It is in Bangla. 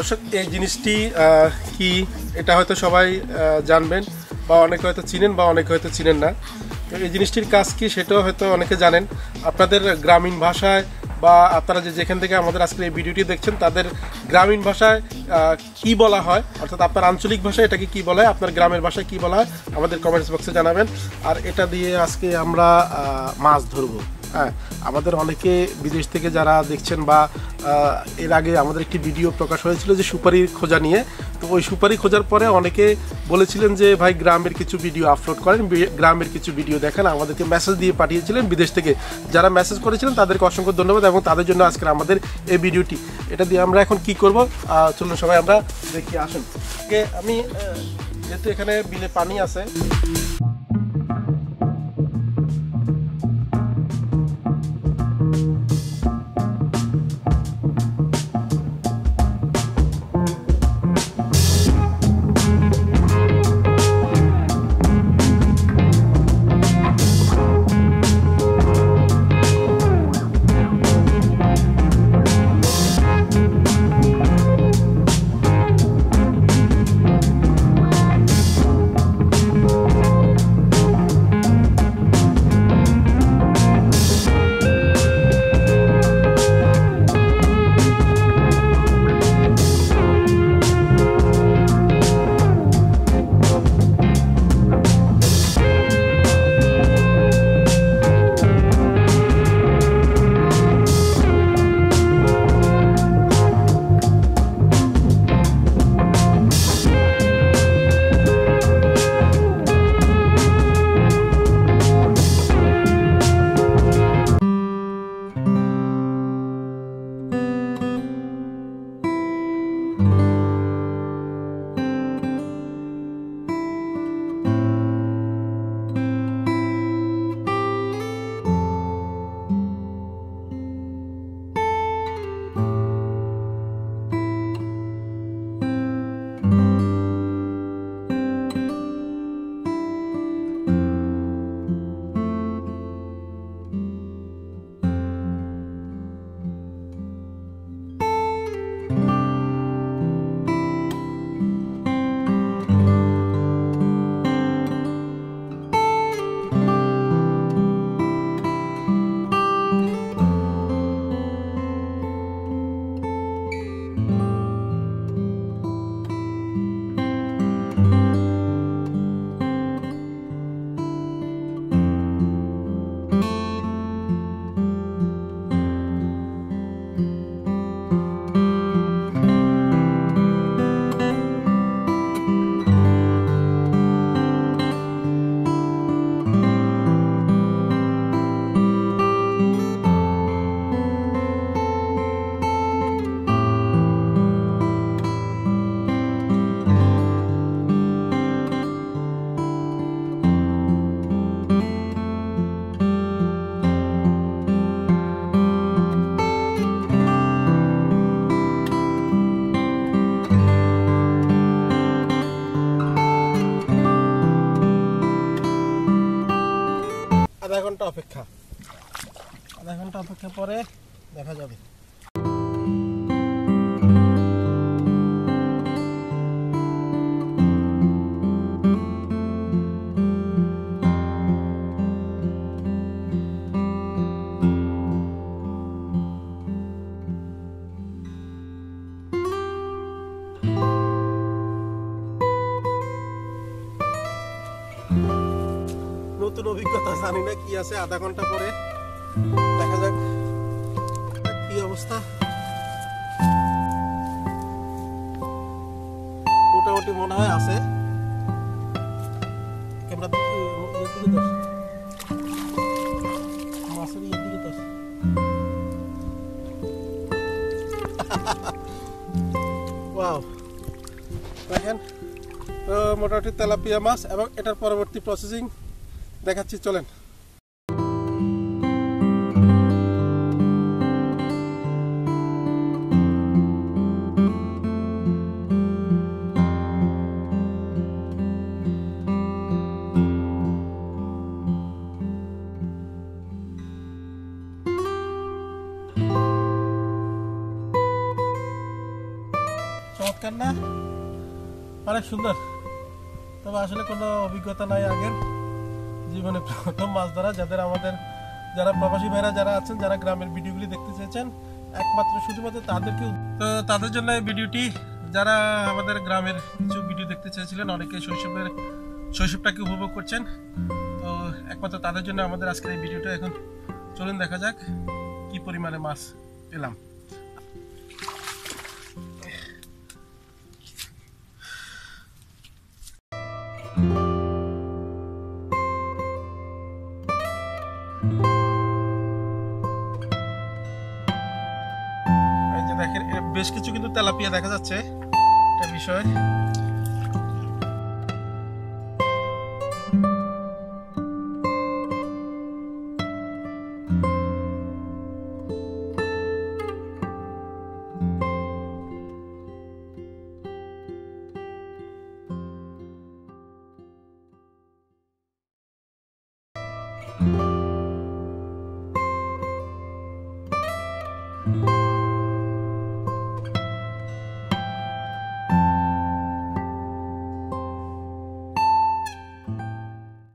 দর্শক এই জিনিসটি কি এটা হয়তো সবাই জানবেন বা অনেকে হয়তো চিনেন বা অনেকে হয়তো চিনেন না। তো এই জিনিসটির কাজ কি সেটাও হয়তো অনেকে জানেন। আপনাদের গ্রামীণ ভাষায় বা আপনারা যেখান থেকে আমাদের আজকে এই ভিডিওটি দেখছেন তাদের গ্রামীণ ভাষায় কি বলা হয়, অর্থাৎ আপনার আঞ্চলিক ভাষায় এটাকে কি বলা হয়, আপনার গ্রামের ভাষায় কি বলা হয় আমাদের কমেন্টস বক্সে জানাবেন। আর এটা দিয়ে আজকে আমরা মাছ ধরবো। হ্যাঁ, আমাদের অনেকে বিদেশ থেকে যারা দেখছেন বা এর আগে আমাদের একটি ভিডিও প্রকাশ হয়েছিল যে সুপারির খোঁজা নিয়ে। তো ওই সুপারি খোঁজার পরে অনেকে বলেছিলেন যে ভাই গ্রামের কিছু ভিডিও আপলোড করেন, গ্রামের কিছু ভিডিও দেখেন, আমাদেরকে মেসেজ দিয়ে পাঠিয়েছিলেন বিদেশ থেকে। যারা মেসেজ করেছিলেন তাদেরকে অসংখ্য ধন্যবাদ এবং তাদের জন্য আজকে আমাদের এই ভিডিওটি। এটা দিয়ে আমরা এখন কি করব চলুন সবাই আমরা দেখি আসুন। আমি যেহেতু এখানে বিলে পানি আছে, আধা ঘন্টা অপেক্ষা পরে দেখা যাবে। নতুন অভিজ্ঞতা, জানি না কি আছে। আধা ঘন্টা পরে দেখা যাক কি অবস্থা। মোটামুটি মনে হয় আছে। ক্যামেরা মাছের দিকে তো ওয়াও, দেখেন মোটামুটি তেলাপিয়া মাছ। এবং এটার পরবর্তী প্রসেসিং দেখাচ্ছি, চলেন। চমৎকার না, অনেক সুন্দর। তবে আসলে কোনো অভিজ্ঞতা নাই আগের, জীবনে প্রথম মাছ ধরা। যারা প্রবাসী ভাইরা যারা আছেন, যারা গ্রামের ভিডিওগুলি দেখতে চেয়েছেন, একমাত্র শুধুমাত্র তো তাদের জন্য এই ভিডিওটি। যারা আমাদের গ্রামের কিছু ভিডিও দেখতে চেয়েছিলেন, অনেকে শৈশবটাকে উপভোগ করছেন, তো একমাত্র তাদের জন্য আমাদের আজকের এই ভিডিওটা। এখন চলুন দেখা যাক কি পরিমাণে মাছ পেলাম। এই যে দেখেন, বেশ কিছু কিন্তু তেলাপিয়া দেখা যাচ্ছে, একটা বিষয়।